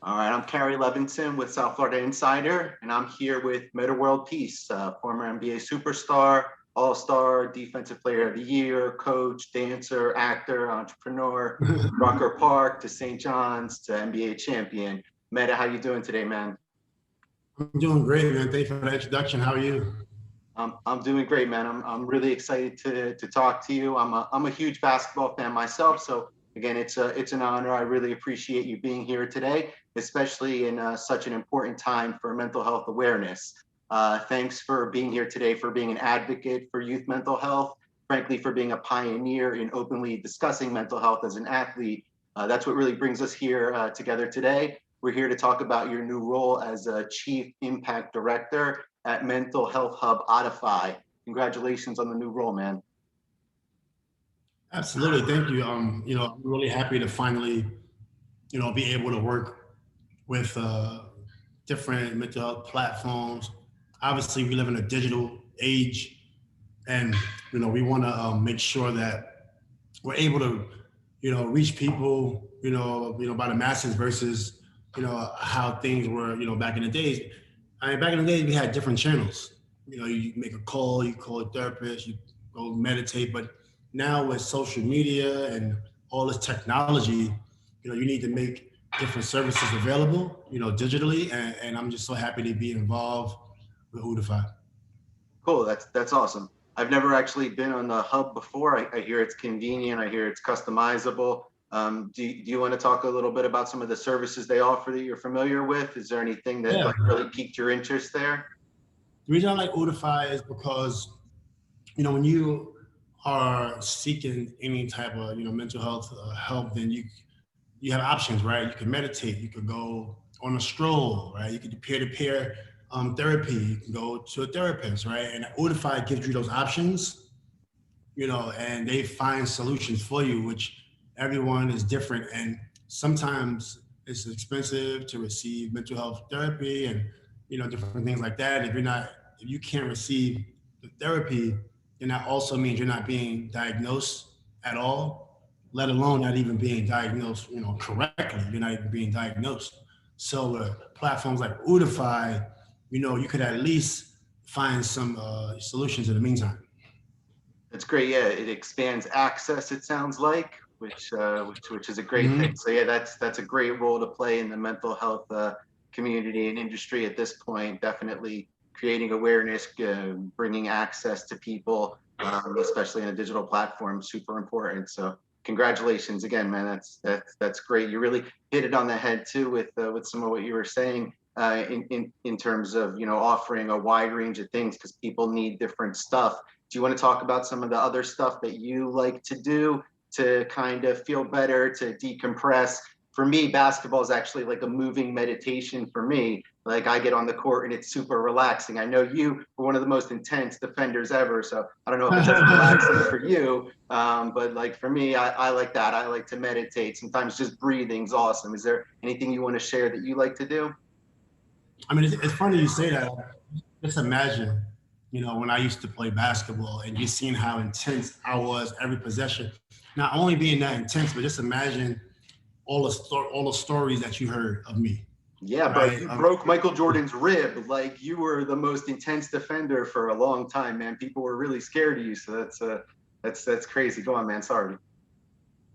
All right, I'm Carrie Levinson with South Florida Insider, and I'm here with Metta World Peace, former NBA superstar, all-star, defensive player of the year, coach, dancer, actor, entrepreneur, Rucker Park to St. John's to NBA champion. Metta, how you doing today, man? I'm doing great, man. Thank you for the introduction. How are you? I'm doing great, man. I'm really excited to talk to you. I'm a huge basketball fan myself, so again, it's an honor. I really appreciate you being here today, especially in such an important time for mental health awareness. Thanks for being here today, for being an advocate for youth mental health, frankly, for being a pioneer in openly discussing mental health as an athlete. That's what really brings us here together today. We're here to talk about your new role as a Chief Impact Director at Mental Health Hub OOTify. Congratulations on the new role, man. Absolutely. Thank you. I'm really happy to finally, be able to work with different mental health platforms. Obviously, we live in a digital age, and we want to make sure that we're able to, reach people, by the masses versus, how things were, back in the days. I mean, back in the days, we had different channels. You make a call, you call a therapist, you go meditate. But now with social media and all this technology, you need to make different services available, digitally. And I'm just so happy to be involved with OOTify. Cool, that's awesome. I've never actually been on the hub before. I hear it's convenient. I hear it's customizable. Do you want to talk a little bit about some of the services they offer that you're familiar with? Is there anything that Yeah. like really piqued your interest there? The reason I like OOTify is because, when you are seeking any type of, mental health help, then you have options, right? You can meditate, you could go on a stroll, right? You can do peer-to-peer therapy, you can go to a therapist, right? And OOTify gives you those options, and they find solutions for you, which everyone is different. And sometimes it's expensive to receive mental health therapy and, different things like that. If you can't receive the therapy, then that also means you're not being diagnosed at all, let alone not even being diagnosed, correctly. You're not even being diagnosed. So platforms like OOTify, you could at least find some solutions in the meantime. That's great. Yeah, it expands access, it sounds like, which is a great Mm-hmm. thing. So yeah, that's a great role to play in the mental health community and industry at this point. Definitely creating awareness, bringing access to people, especially in a digital platform, super important. So congratulations again, man. That's great. You really hit it on the head too with some of what you were saying. In terms of offering a wide range of things because people need different stuff. Do you want to talk about some of the other stuff that you like to do to kind of feel better, to decompress? For me, basketball is actually like a moving meditation for me. Like I get on the court and it's super relaxing. I know you were one of the most intense defenders ever, so I don't know if it's as relaxing for you, but like for me, I like that. I like to meditate. Sometimes just breathing's awesome. Is there anything you want to share that you like to do? I mean, it's funny you say that. Just imagine, when I used to play basketball and you seen how intense I was every possession. Not only being that intense, but just imagine all the stories that you heard of me, Yeah, bro, right? you broke Michael Jordan's rib. Like you were the most intense defender for a long time, man. People were really scared of you. So that's crazy. Go on, man. Sorry.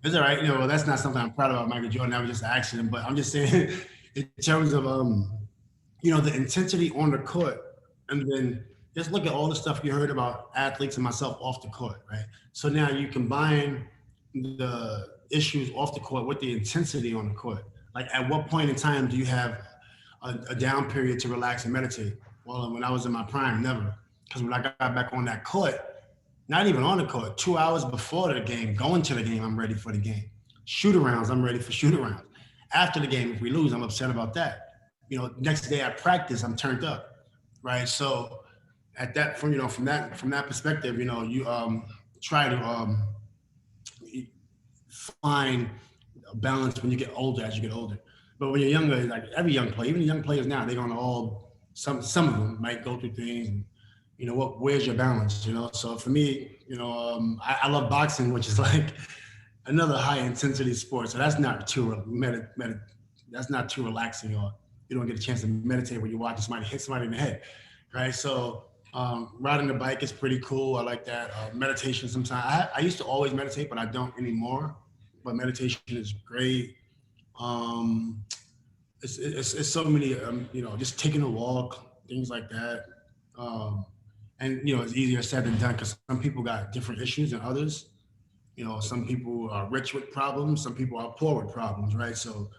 It's all right. Well, that's not something I'm proud about, Michael Jordan. That was just an accident. But I'm just saying, in terms of the intensity on the court, and then just look at all the stuff you heard about athletes and myself off the court, right? So now you combine the issues off the court with the intensity on the court. Like, at what point in time do you have a down period to relax and meditate? Well, when I was in my prime, never. Because when I got back on that court, not even on the court, 2 hours before the game, going to the game, I'm ready for the game. Shoot arounds, I'm ready for shoot arounds. After the game, if we lose, I'm upset about that. Next day at practice, I'm turned up, right? So at that, from that perspective, you try to find a balance when you get older, as you get older. But when you're younger, like every young player, even the young players now, they're gonna all some of them might go through things. And, where's your balance? So for me, I love boxing, which is like another high intensity sport. So that's not too that's not too relaxing, or you don't get a chance to meditate when you're watching somebody hit somebody in the head, right? So riding the bike is pretty cool. I like that. Meditation sometimes. I used to always meditate, but I don't anymore. But meditation is great. Um, it's so many, just taking a walk, things like that. Um, and it's easier said than done because some people got different issues than others. Some people are rich with problems, some people are poor with problems, right? So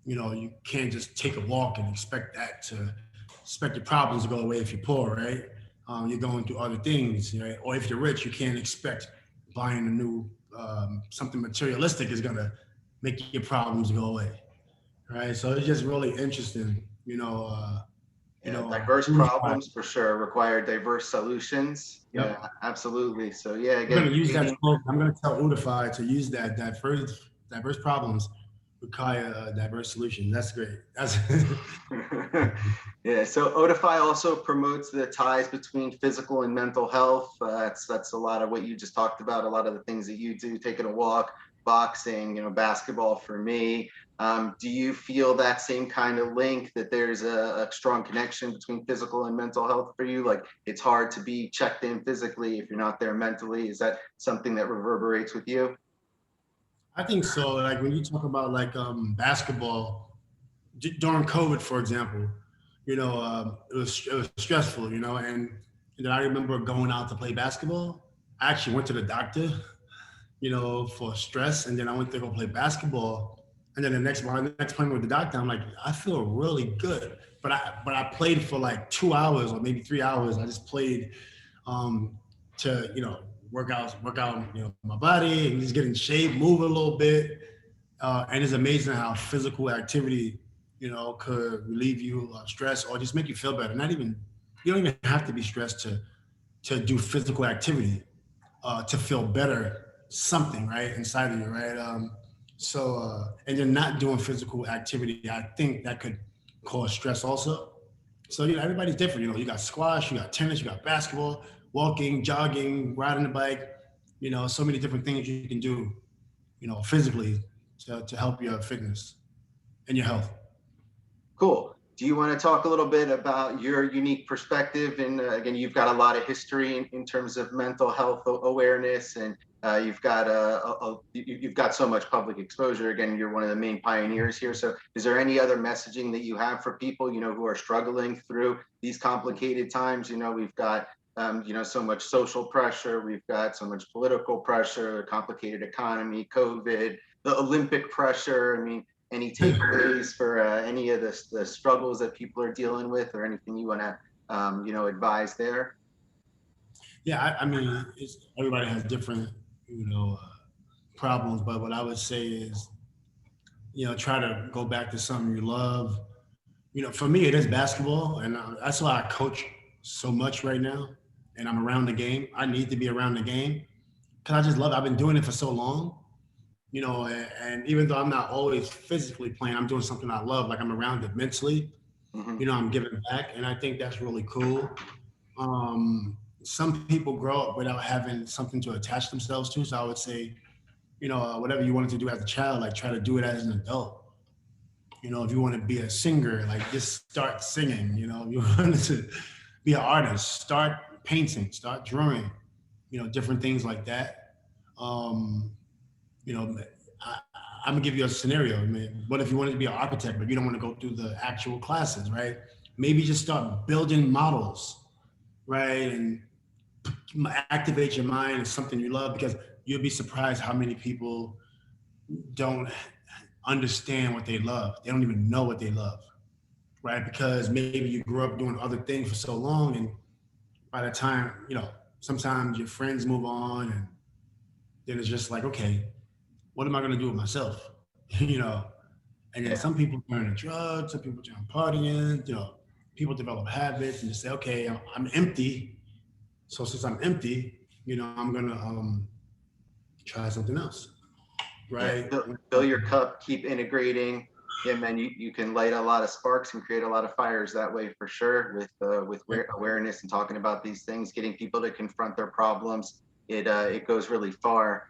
you can't just take a walk and expect your problems to go away if you're poor, right? You're going through other things, right? Or if you're rich, you can't expect buying a new something materialistic is gonna make your problems go away, right? So it's just really interesting, Yeah, diverse unify. problems for sure require diverse solutions. Yeah, Yep. absolutely. So yeah, I'm again, gonna use that creating. slogan. I'm gonna tell OOTify to use that diverse problems require a diverse solution. That's great. That's Yeah, so OOTify also promotes the ties between physical and mental health. That's a lot of what you just talked about. A lot of the things that you do, taking a walk, boxing, basketball for me. Do you feel that same kind of link that there's a strong connection between physical and mental health for you? Like it's hard to be checked in physically if you're not there mentally. Is that something that reverberates with you? I think so. Like when you talk about like basketball during COVID, for example, it was stressful, and then I remember going out to play basketball. I actually went to the doctor, for stress, and then I went to go play basketball. And then my next appointment with the doctor, I'm like, I feel really good, but I played for like 2 hours or maybe 3 hours. I just played um, to work out my body and just get in shape, move a little bit. And it's amazing how physical activity, could relieve you of stress or just make you feel better. Not even You don't even have to be stressed to do physical activity to feel better. Something right inside of you, right? And you're not doing physical activity. I think that could cause stress also. So everybody's different. You got squash, you got tennis, you got basketball, walking, jogging, riding the bike. So many different things you can do. Physically to help your fitness and your health. Cool. Do you want to talk a little bit about your unique perspective? And again, you've got a lot of history in terms of mental health awareness, and you've got so much public exposure. Again, you're one of the main pioneers here. So, is there any other messaging that you have for people, who are struggling through these complicated times? We've got so much social pressure, we've got so much political pressure, complicated economy, COVID, the Olympic pressure. I mean, any takeaways for any of the struggles that people are dealing with, or anything you want to advise there? Yeah, I mean, everybody has different, problems, but what I would say is, try to go back to something you love. For me, it is basketball, and that's why I coach so much right now. And I'm around the game. I need to be around the game because I just love it. I've been doing it for so long, and even though I'm not always physically playing, I'm doing something I love. Like I'm around it mentally. Hmm. I'm giving back, and I think that's really cool. Some people grow up without having something to attach themselves to. So I would say, whatever you wanted to do as a child, like try to do it as an adult. If you want to be a singer, like just start singing. If you want to be an artist, start painting, start drawing. Different things like that. Um, you know, I, I'm gonna give you a scenario. I mean, what if you wanted to be an architect, but you don't want to go through the actual classes, right? Maybe just start building models, right? And activate your mind is something you love because you'll be surprised how many people don't understand what they love. They don't even know what they love, right? Because maybe you grew up doing other things for so long, and by the time sometimes your friends move on, and then it's just like, okay, what am I going to do with myself? you know, and then Yeah. some people turn to drugs, some people turn partying, people develop habits and just say, okay, I'm empty. So since I'm empty, I'm going to try something else. Yeah, Right. fill your cup, keep integrating. Yeah, man, you can light a lot of sparks and create a lot of fires that way for sure with awareness and talking about these things, getting people to confront their problems. It goes really far.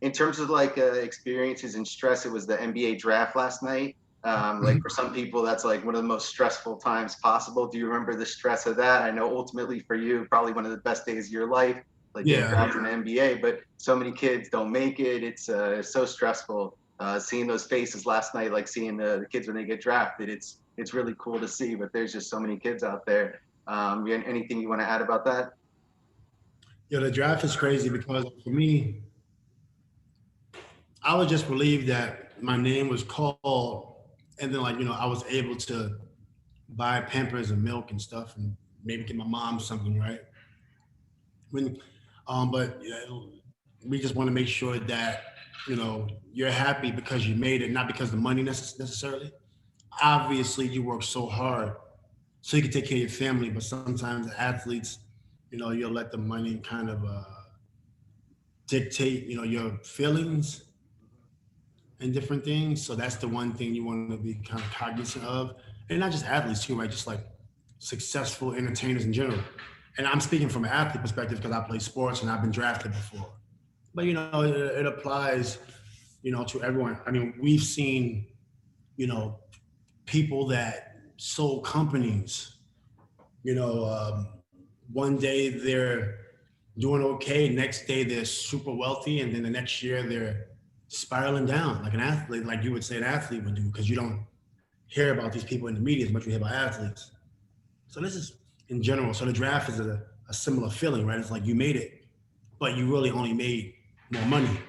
In terms of like experiences and stress, it was the NBA draft last night. Like for some people, that's like one of the most stressful times possible. Do you remember the stress of that? I know ultimately for you, probably one of the best days of your life, like getting Yeah. drafted in the NBA, but so many kids don't make it. It's so stressful. Seeing those faces last night, like seeing the kids when they get drafted, it's really cool to see, but there's just so many kids out there. Anything you want to add about that? The draft is crazy because for me, I was just relieved that my name was called, and then like I was able to buy Pampers and milk and stuff, and maybe get my mom something, right? When, but we just want to make sure that you're happy because you made it, not because of the money necessarily. Obviously, you work so hard so you can take care of your family, but sometimes the athletes, you'll let the money kind of dictate, your feelings and different things. So that's the one thing you want to be kind of cognizant of, and not just athletes too, right? Just like successful entertainers in general. And I'm speaking from an athlete perspective because I play sports and I've been drafted before. But it applies, to everyone. I mean, we've seen, you know, people that sold companies. You know, one day they're doing okay, next day they're super wealthy, and then the next year they're spiraling down like an athlete, like you would say an athlete would do, because you don't hear about these people in the media as much as you hear about athletes. So this is in general. So the draft is a similar feeling, right? It's like you made it, but you really only made more money,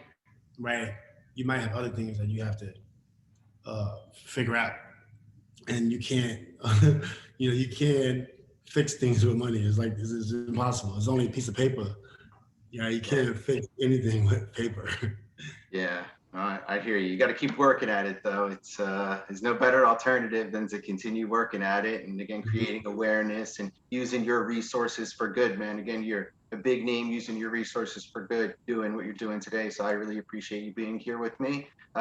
right? You might have other things that you have to figure out, and you can't, you can't fix things with money. It's like this is impossible. It's only a piece of paper. You Yeah. can't fix anything with paper. Yeah, I hear you. You got to keep working at it, though. There's no better alternative than to continue working at it, and again, creating awareness and using your resources for good, man. Again, you're a big name using your resources for good, doing what you're doing today. So I really appreciate you being here with me.